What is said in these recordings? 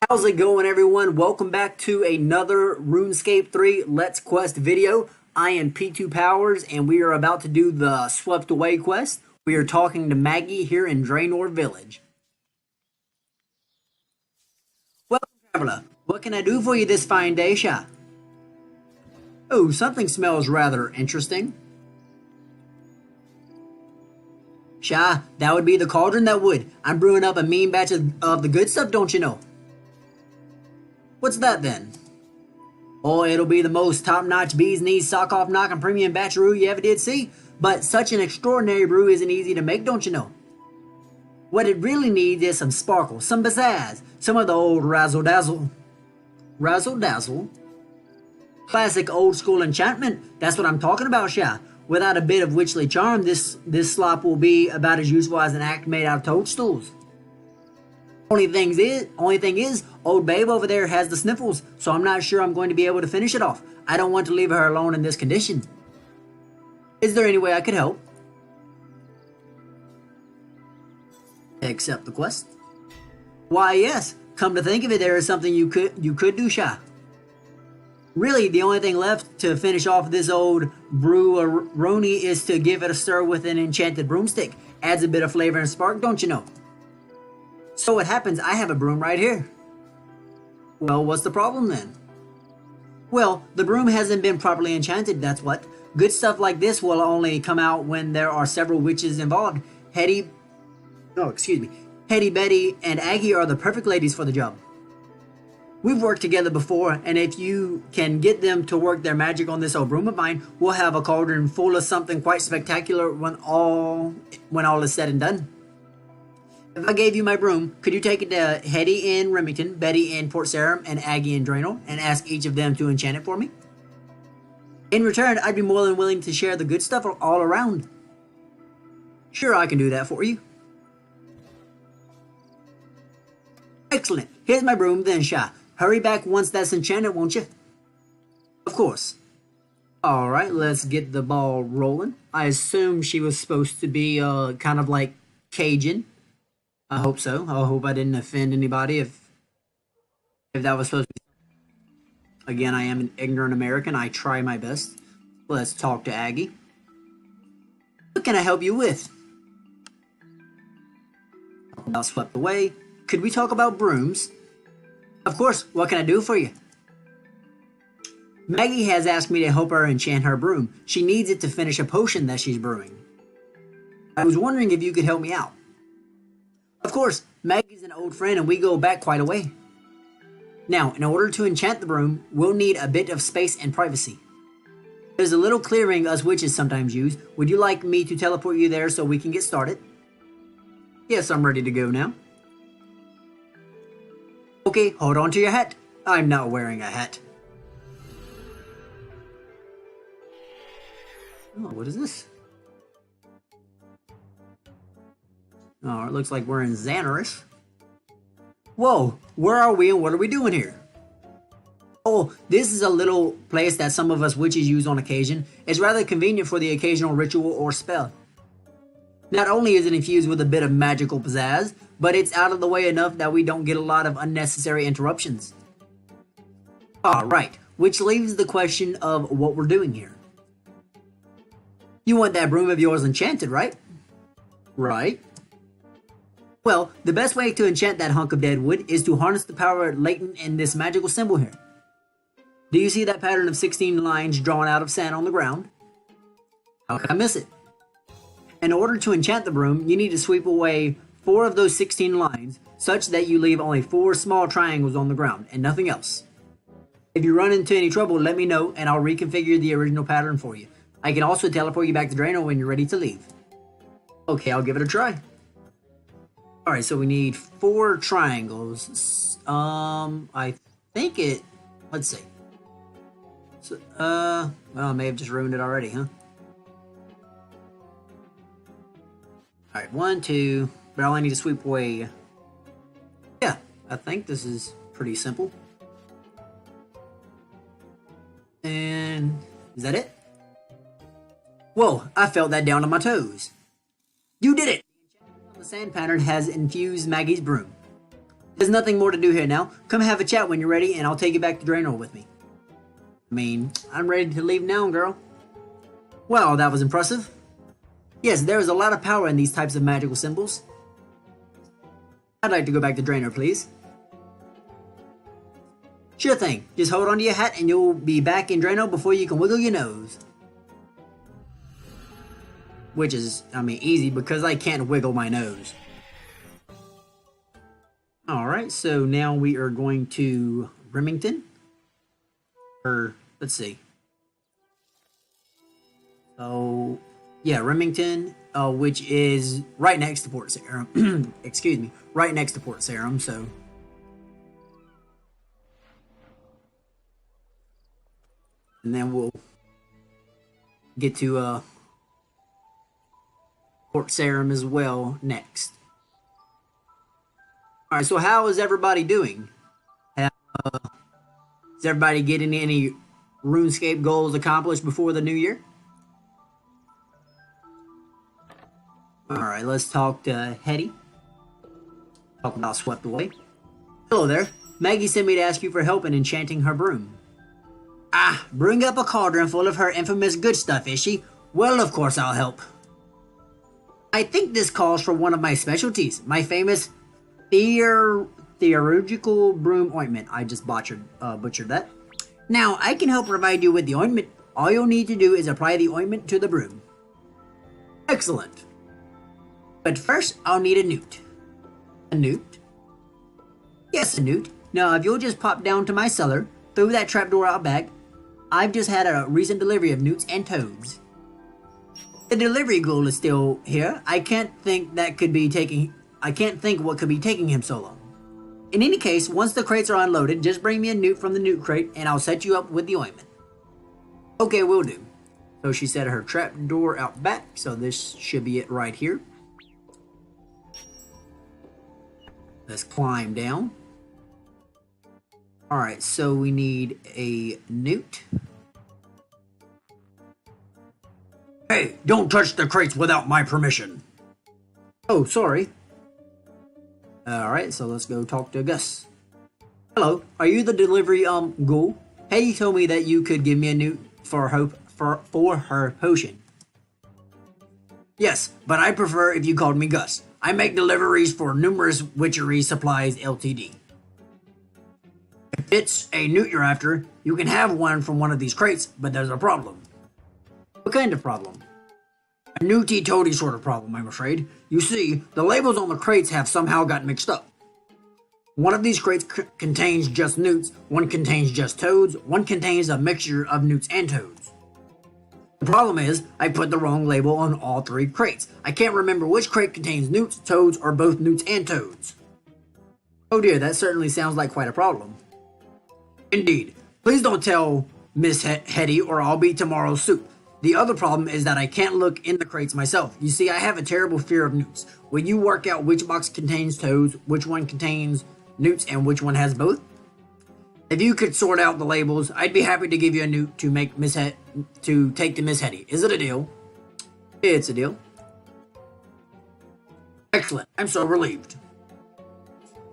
How's it going, everyone? Welcome back to another RuneScape 3 Let's Quest video. I am P2 Powers, and we are about to do the Swept Away quest. We are talking to Maggie here in Draenor Village. Welcome, traveler. What can I do for you this fine day, Sha? Oh, something smells rather interesting. Sha, that would be the cauldron that would. I'm brewing up a mean batch of the good stuff, don't you know? What's that then? Oh, it'll be the most top-notch bee's knees sock-off knocking premium batch brew you ever did see. But such an extraordinary brew isn't easy to make, don't you know? What it really needs is some sparkle, some pizzazz, some of the old razzle-dazzle. Razzle-dazzle? Classic old-school enchantment. That's what I'm talking about, Sha. Without a bit of witchly charm, this slop will be about as useful as an act made out of toadstools. Only thing is, old babe over there has the sniffles, so I'm not sure I'm going to be able to finish it off. I don't want to leave her alone in this condition. Is there any way I could help? Accept the quest. Why, yes. Come to think of it, there is something you could do, Sha. Really, the only thing left to finish off this old brew-a-roni is to give it a stir with an enchanted broomstick. Adds a bit of flavor and spark, don't you know? So what happens, I have a broom right here. Well, what's the problem then? Well, the broom hasn't been properly enchanted, that's what. Good stuff like this will only come out when there are several witches involved. Hetty, Betty, and Aggie are the perfect ladies for the job. We've worked together before, and if you can get them to work their magic on this old broom of mine, we'll have a cauldron full of something quite spectacular when all is said and done. If I gave you my broom, could you take it to Hetty in Remington, Betty in Port Sarim, and Aggie in Draenor, and ask each of them to enchant it for me? In return, I'd be more than willing to share the good stuff all around. Sure, I can do that for you. Excellent. Here's my broom then, Sha. Hurry back once that's enchanted, won't you? Of course. Alright, let's get the ball rolling. I assume she was supposed to be kind of like Cajun. I hope so. I hope I didn't offend anybody if that was supposed to be. Again, I am an ignorant American. I try my best. Let's talk to Aggie. What can I help you with? About Swept Away. Could we talk about brooms? Of course. What can I do for you? Maggie has asked me to help her enchant her broom. She needs it to finish a potion that she's brewing. I was wondering if you could help me out. Of course, Maggie's an old friend and we go back quite a way. Now, in order to enchant the broom, we'll need a bit of space and privacy. There's a little clearing us witches sometimes use. Would you like me to teleport you there so we can get started? Yes, I'm ready to go now. Okay, hold on to your hat. I'm not wearing a hat. Oh, what is this? Oh, it looks like we're in Xanaris. Whoa, where are we and what are we doing here? Oh, this is a little place that some of us witches use on occasion. It's rather convenient for the occasional ritual or spell. Not only is it infused with a bit of magical pizzazz, but it's out of the way enough that we don't get a lot of unnecessary interruptions. Alright, which leaves the question of what we're doing here. You want that broom of yours enchanted, right? Right. Well, the best way to enchant that hunk of dead wood is to harness the power latent in this magical symbol here. Do you see that pattern of 16 lines drawn out of sand on the ground? How could I miss it? In order to enchant the broom, you need to sweep away 4 of those 16 lines, such that you leave only 4 small triangles on the ground, and nothing else. If you run into any trouble, let me know, and I'll reconfigure the original pattern for you. I can also teleport you back to Draenor when you're ready to leave. Okay, I'll give it a try. Alright, so we need 4 triangles. I think it... Let's see. So, well, I may have just ruined it already, huh? Alright, 1, 2... But I only need to sweep away... Yeah, I think this is pretty simple. And... Is that it? Whoa, I felt that down to my toes. You did it! The sand pattern has infused Maggie's broom. There's nothing more to do here now. Come have a chat when you're ready, and I'll take you back to Draenor with me. I mean, I'm ready to leave now, girl. Well, that was impressive. Yes, there is a lot of power in these types of magical symbols. I'd like to go back to Draenor, please. Sure thing. Just hold on to your hat and you'll be back in Draenor before you can wiggle your nose. Which is, I mean, easy because I can't wiggle my nose. Alright, so now we are going to Remington. Or, let's see. So, yeah, Remington, which is right next to Port Sarim. Excuse me, right next to Port Sarim, so. And then we'll get to Port Sarim as well next. Alright, so how is everybody doing? Is everybody getting any RuneScape goals accomplished before the new year? Alright, let's talk to Hetty. Talk about Swept Away. Hello there. Maggie sent me to ask you for help in enchanting her broom. Ah, bring up a cauldron full of her infamous good stuff, is she? Well, of course I'll help. I think this calls for one of my specialties, my famous theurgical broom ointment. I just butchered that. Now, I can help provide you with the ointment. All you'll need to do is apply the ointment to the broom. Excellent. But first, I'll need a newt. A newt? Yes, a newt. Now, if you'll just pop down to my cellar, through that trapdoor out back, I've just had a recent delivery of newts and toads. The delivery ghoul is still here. I can't think what could be taking him so long. In any case, once the crates are unloaded, just bring me a newt from the newt crate and I'll set you up with the ointment. Okay, will do. So she set her trapdoor out back, so this should be it right here. Let's climb down. Alright, so we need a newt. Hey, don't touch the crates without my permission. Oh, sorry. Alright, so let's go talk to Gus. Hello, are you the delivery ghoul? Hetty told me that you could give me a newt for her potion. Yes, but I prefer if you called me Gus. I make deliveries for numerous witchery supplies Ltd. If it's a newt you're after, you can have one from one of these crates, but there's a problem. What kind of problem? A newty-toady sort of problem, I'm afraid. You see, the labels on the crates have somehow got mixed up. One of these crates contains just newts, one contains just toads, one contains a mixture of newts and toads. The problem is, I put the wrong label on all three crates. I can't remember which crate contains newts, toads, or both newts and toads. Oh dear, that certainly sounds like quite a problem. Indeed. Please don't tell Miss Hetty or I'll be tomorrow's soup. The other problem is that I can't look in the crates myself. You see, I have a terrible fear of newts. Will you work out which box contains toads, which one contains newts, and which one has both? If you could sort out the labels, I'd be happy to give you a newt to make to take to Miss Hetty. Is it a deal? It's a deal. Excellent. I'm so relieved.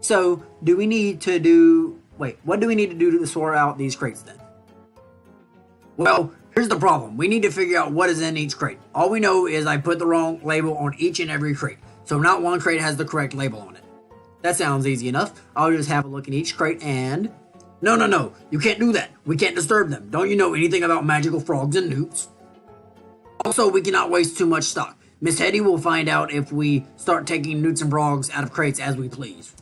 So, what do we need to do to sort out these crates then? Well, here's the problem. We need to figure out what is in each crate. All we know is I put the wrong label on each and every crate. So not one crate has the correct label on it. That sounds easy enough. I'll just have a look in each crate and... No. You can't do that. We can't disturb them. Don't you know anything about magical frogs and newts? Also, we cannot waste too much stock. Miss Hetty will find out if we start taking newts and frogs out of crates as we please.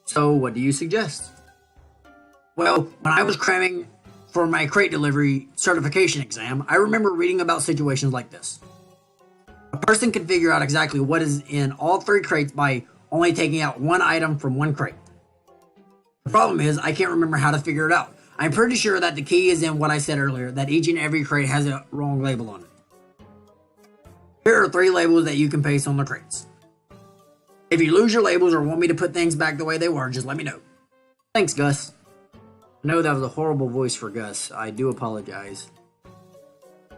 So, what do you suggest? Well, when I was cramming for my crate delivery certification exam, I remember reading about situations like this. A person can figure out exactly what is in all three crates by only taking out one item from one crate. The problem is, I can't remember how to figure it out. I'm pretty sure that the key is in what I said earlier, that each and every crate has a wrong label on it. Here are 3 labels that you can paste on the crates. If you lose your labels or want me to put things back the way they were, just let me know. Thanks, Gus. I know that was a horrible voice for Gus. I do apologize.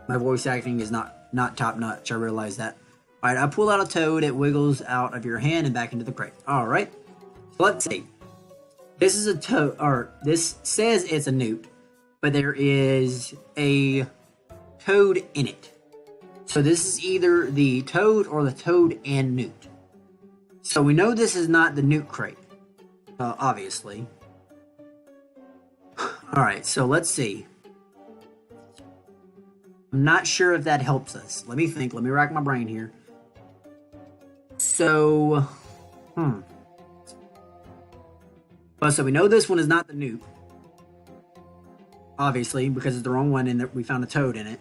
My voice acting is not top-notch, I realize that. Alright, I pull out a toad, it wiggles out of your hand and back into the crate. Alright. So let's see. This is a toad, or this says it's a newt, but there is a toad in it. So this is either the toad or the toad and newt. So we know this is not the newt crate, obviously. Alright, so let's see. I'm not sure if that helps us. Let me think. Let me rack my brain here. So, well, so we know this one is not the newt. Obviously, because it's the wrong one and that we found a toad in it.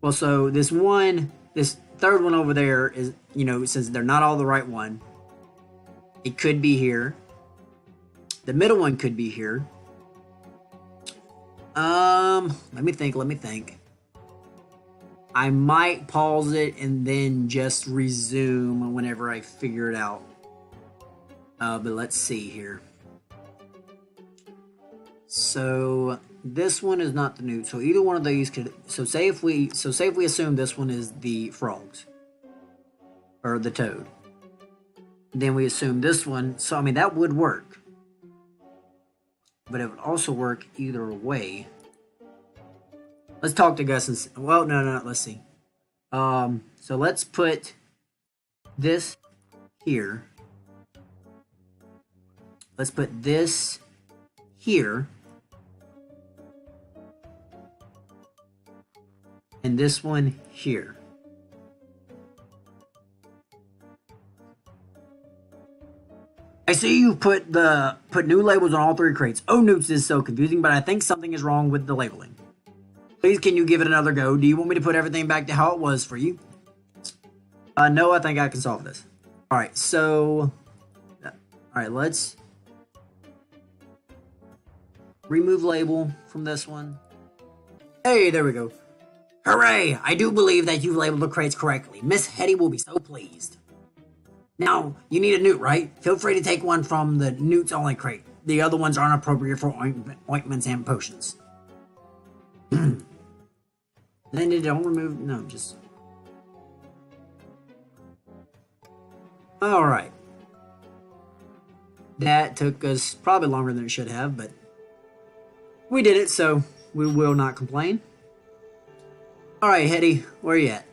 Well, so this third one over there is, since they're not all the right one, it could be here. The middle one could be here. Let me think. I might pause it and then just resume whenever I figure it out. But let's see here. So this one is not the newt. So either one of these could. So say if we assume this one is the frogs or the toad, then we assume this one. So I mean that would work, but it would also work either way. Let's talk to Gus and well, no. Let's see. So let's put this here. Let's put this here. And this one here. I see you put new labels on all three crates. Oh, Newts is so confusing, but I think something is wrong with the labeling. Please, can you give it another go? Do you want me to put everything back to how it was for you? No, I think I can solve this. Alright, so... Alright, let's... remove label from this one. Hey, there we go. Hooray! I do believe that you've labeled the crates correctly. Miss Hetty will be so pleased. Now, you need a newt, right? Feel free to take one from the newts only crate. The other ones aren't appropriate for ointments and potions. Then they don't remove... No, just... Alright. That took us probably longer than it should have, but... we did it, so we will not complain. Alright, Hetty, where are you at?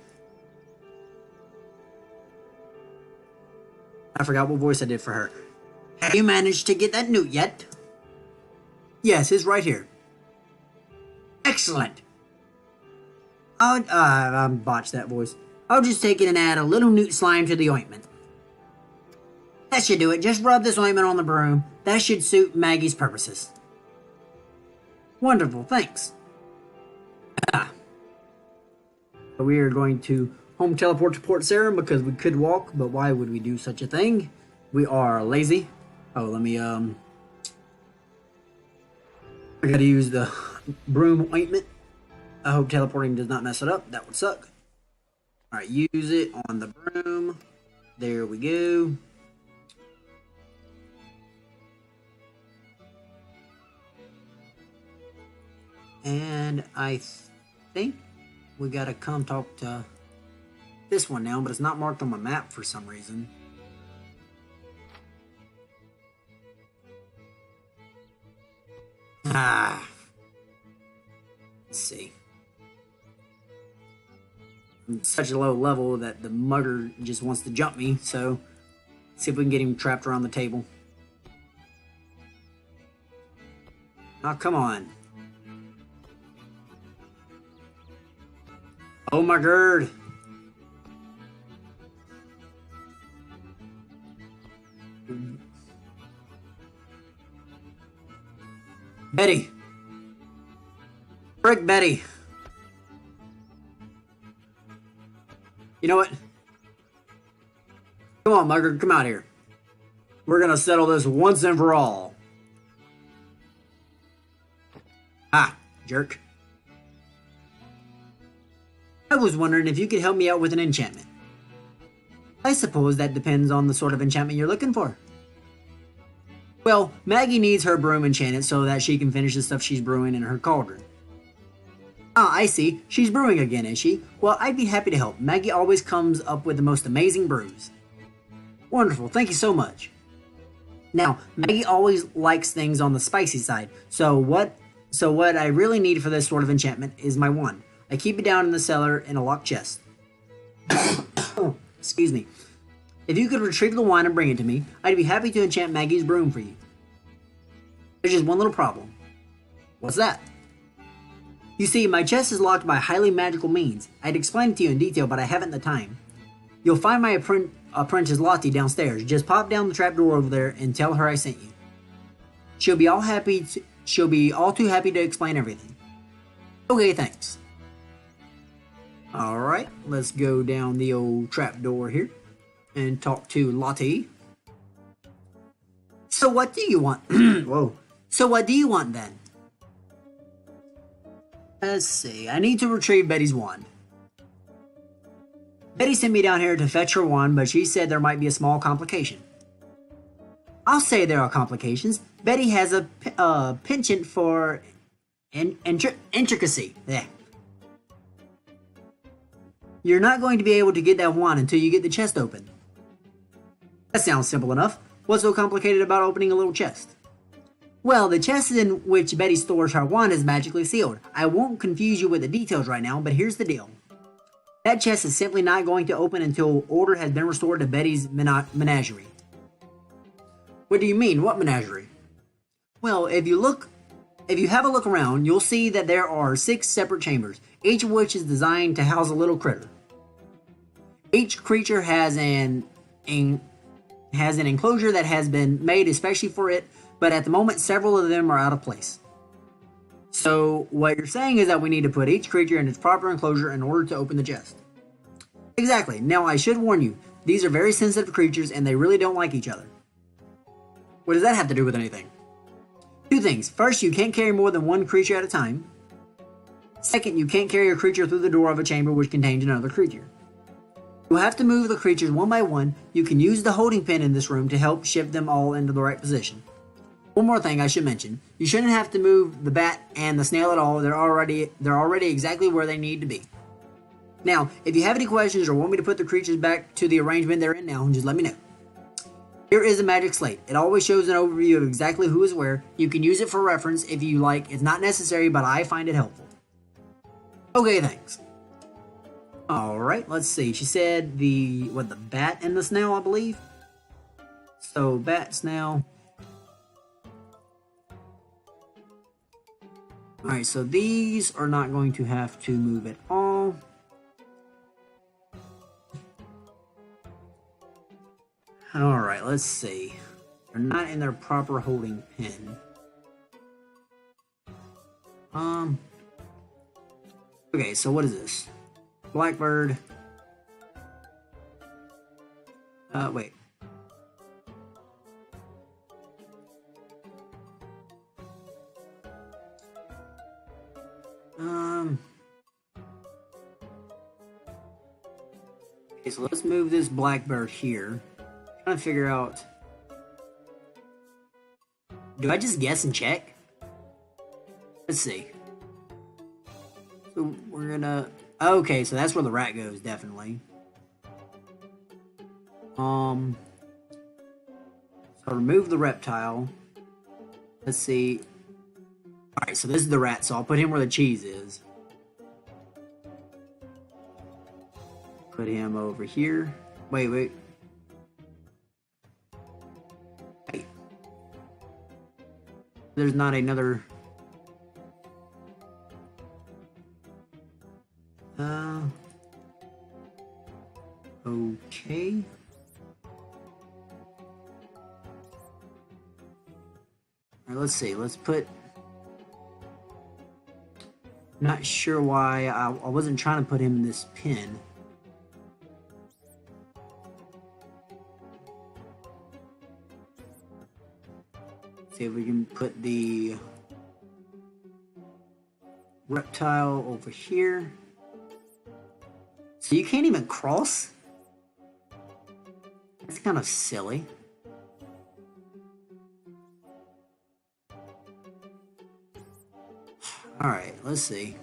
I forgot what voice I did for her. Have you managed to get that newt yet? Yes, it's right here. Excellent. I botched that voice. I'll just take it and add a little newt slime to the ointment. That should do it. Just rub this ointment on the broom. That should suit Maggie's purposes. Wonderful, thanks. We are going to home teleport to Port Sarim because we could walk, but why would we do such a thing? We are lazy. Oh, let me, I gotta use the broom ointment. I hope teleporting does not mess it up. That would suck. Alright, use it on the broom. There we go. And I think we gotta come talk to this one now, but it's not marked on my map for some reason. Let's see. I'm such a low level that the mugger just wants to jump me, so let's see if we can get him trapped around the table. Oh, come on. Oh my god. Betty. Frick, Betty. You know what? Come on, Mugger, come out here. We're gonna settle this once and for all. Ah, jerk. I was wondering if you could help me out with an enchantment. I suppose that depends on the sort of enchantment you're looking for. Well, Maggie needs her broom enchanted so that she can finish the stuff she's brewing in her cauldron. Ah, I see. She's brewing again, is she? Well, I'd be happy to help. Maggie always comes up with the most amazing brews. Wonderful, thank you so much. Now, Maggie always likes things on the spicy side, so what I really need for this sort of enchantment is my wand. I keep it down in the cellar in a locked chest. Excuse me. If you could retrieve the wand and bring it to me, I'd be happy to enchant Maggie's broom for you. There's just one little problem. What's that? You see, my chest is locked by highly magical means. I'd explain it to you in detail, but I haven't the time. You'll find my apprentice Lottie downstairs. Just pop down the trapdoor over there and tell her I sent you. She'll be all too happy to explain everything. Okay, thanks. Alright, let's go down the old trapdoor here and talk to Lottie. So what do you want? Whoa. So what do you want then? Let's see. I need to retrieve Betty's wand. Betty sent me down here to fetch her wand, but she said there might be a small complication. I'll say there are complications. Betty has a penchant for intricacy. Yeah. You're not going to be able to get that wand until you get the chest open. That sounds simple enough. What's so complicated about opening a little chest? Well, the chest in which Betty stores her wand is magically sealed. I won't confuse you with the details right now, but here's the deal. That chest is simply not going to open until order has been restored to Betty's menagerie. What do you mean? What menagerie? Well, if you have a look around, you'll see that there are 6 separate chambers, each of which is designed to house a little critter. Each creature has an enclosure that has been made especially for it, but at the moment several of them are out of place. So what you're saying is that we need to put each creature in its proper enclosure in order to open the chest. Exactly. Now I should warn you, these are very sensitive creatures and they really don't like each other. What does that have to do with anything? 2 things. First, you can't carry more than 1 creature at a time. Second, you can't carry a creature through the door of a chamber which contains another creature. You'll have to move the creatures one by one. You can use the holding pin in this room to help shift them all into the right position. One more thing I should mention. You shouldn't have to move the bat and the snail at all. They're already exactly where they need to be. Now, if you have any questions or want me to put the creatures back to the arrangement they're in now, just let me know. Here is a magic slate. It always shows an overview of exactly who is where. You can use it for reference if you like. It's not necessary, but I find it helpful. Okay, thanks. Alright, let's see. She said the bat and the snail, I believe. So, bat, snail. Alright, so these are not going to have to move at all. Alright, let's see. They're not in their proper holding pin. Okay, so what is this? Blackbird. Wait. Okay, so let's move this blackbird here. Trying to figure out. Do I just guess and check? Let's see. So we're gonna. Okay, so that's where the rat goes, definitely. So remove the reptile. Let's see. Alright, so this is the rat, so I'll put him where the cheese is. Put him over here. Wait. Wait. There's not another... Okay. Alright, let's see. Let's put... Not sure why I wasn't trying to put him in this pin. See if we can put the reptile over here. So you can't even cross? That's kind of silly. Alright, let's see.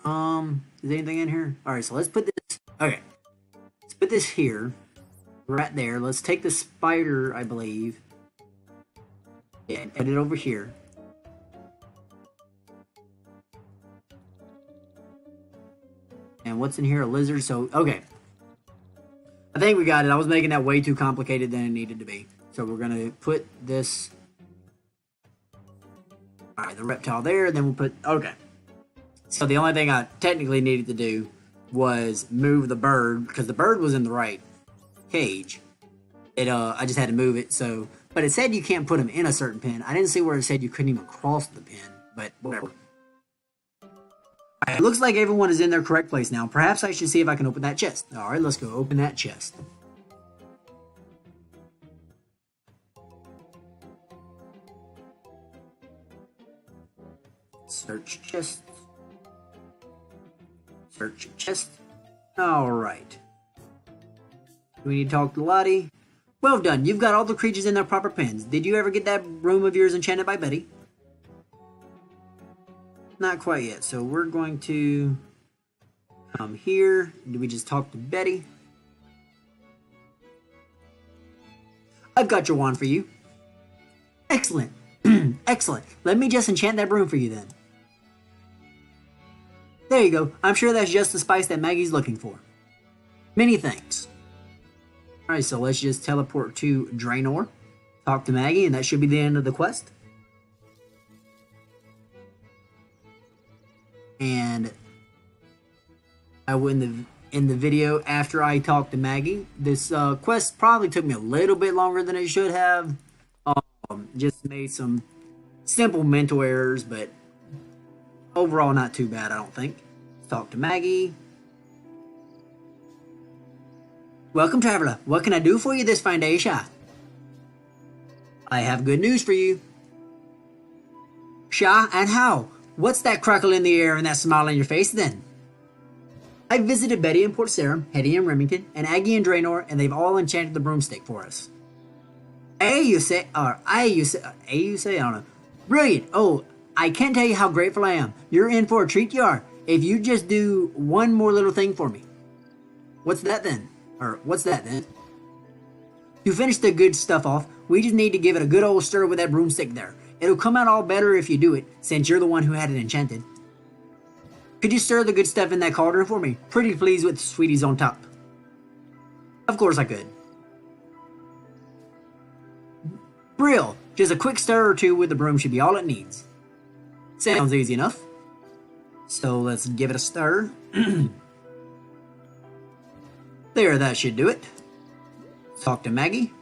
Is anything in here? Alright, so let's put this. Okay. Let's put this here. Right there. Let's take the spider, I believe. Yeah, and put it over here. And what's in here? A lizard. So, okay. I think we got it. I was making that way too complicated than it needed to be. So we're going to put this. Alright, the reptile there. Then we'll put. Okay. So the only thing I technically needed to do was move the bird. Because the bird was in the right cage. I just had to move it. So, but it said you can't put them in a certain pen. I didn't see where it said you couldn't even cross the pen. But whatever. It looks like everyone is in their correct place now. Perhaps I should see if I can open that chest. Alright, let's go open that chest. Search chest. Search chest. Alright. Do we need to talk to Lottie? Well done. You've got all the creatures in their proper pens. Did you ever get that room of yours enchanted by Betty? Not quite yet, so we're going to come here. Do we just talk to Betty? I've got your wand for you. Excellent. Excellent. Let me just enchant that broom for you then. There you go. I'm sure that's just the spice that Maggie's looking for. Many thanks. Alright, so let's just teleport to Draenor. Talk to Maggie, and that should be the end of the quest. And I will in the video after I talk to Maggie. This quest probably took me a little bit longer than it should have. Just made some simple mental errors, but overall not too bad, I don't think. Let's talk to Maggie. Welcome, traveler. What can I do for you this fine day, Sha? I have good news for you. Sha, and how? What's that crackle in the air and that smile on your face then? I visited Betty in Port Sarim, Hetty in Remington, and Aggie in Draenor, and they've all enchanted the broomstick for us. You say, I don't know. Brilliant. Oh, I can't tell you how grateful I am. You're in for a treat, you are. If you just do one more little thing for me. What's that then? To finish the good stuff off, we just need to give it a good old stir with that broomstick there. It'll come out all better if you do it, since you're the one who had it enchanted. Could you stir the good stuff in that cauldron for me? Pretty pleased with the sweeties on top. Of course I could. Brill! Just a quick stir or two with the broom should be all it needs. Sounds easy enough. So let's give it a stir. There, that should do it. Talk to Maggie.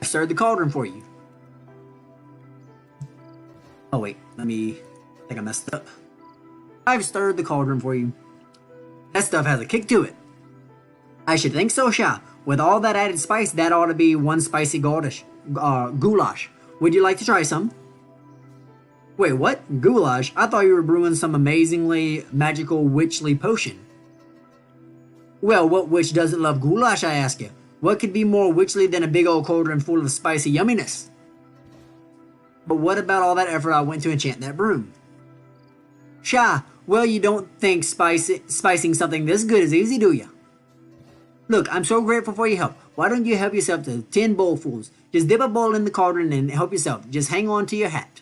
I've stirred the cauldron for you. Oh wait, I think I messed up. I've stirred the cauldron for you. That stuff has a kick to it. I should think so, Sha. With all that added spice, that ought to be one spicy goulash. Would you like to try some? Wait, what? Goulash? I thought you were brewing some amazingly magical witchly potion. Well, what witch doesn't love goulash, I ask you? What could be more witchly than a big old cauldron full of spicy yumminess? But what about all that effort I went to enchant that broom? Sha, well, you don't think spicing something this good is easy, do you? Look, I'm so grateful for your help. Why don't you help yourself to 10 bowlfuls? Just dip a bowl in the cauldron and help yourself. Just hang on to your hat.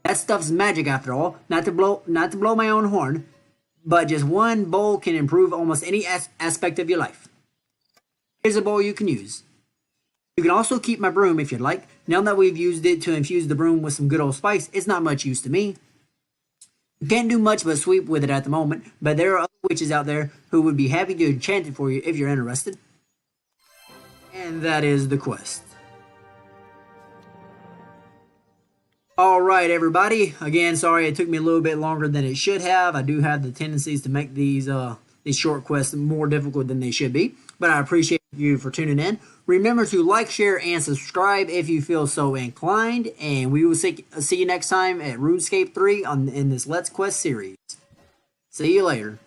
That stuff's magic after all. Not to blow my own horn, but just one bowl can improve almost any aspect of your life. Here's a bowl you can use. You can also keep my broom if you'd like. Now that we've used it to infuse the broom with some good old spice, it's not much use to me. You can't do much but sweep with it at the moment, but there are other witches out there who would be happy to enchant it for you if you're interested. And that is the quest. Alright everybody, again sorry it took me a little bit longer than it should have. I do have the tendencies to make these short quests more difficult than they should be, but I appreciate you for tuning in. Remember to like, share, and subscribe if you feel so inclined, and we will see you next time at RuneScape 3 in this Let's Quest series. See you later.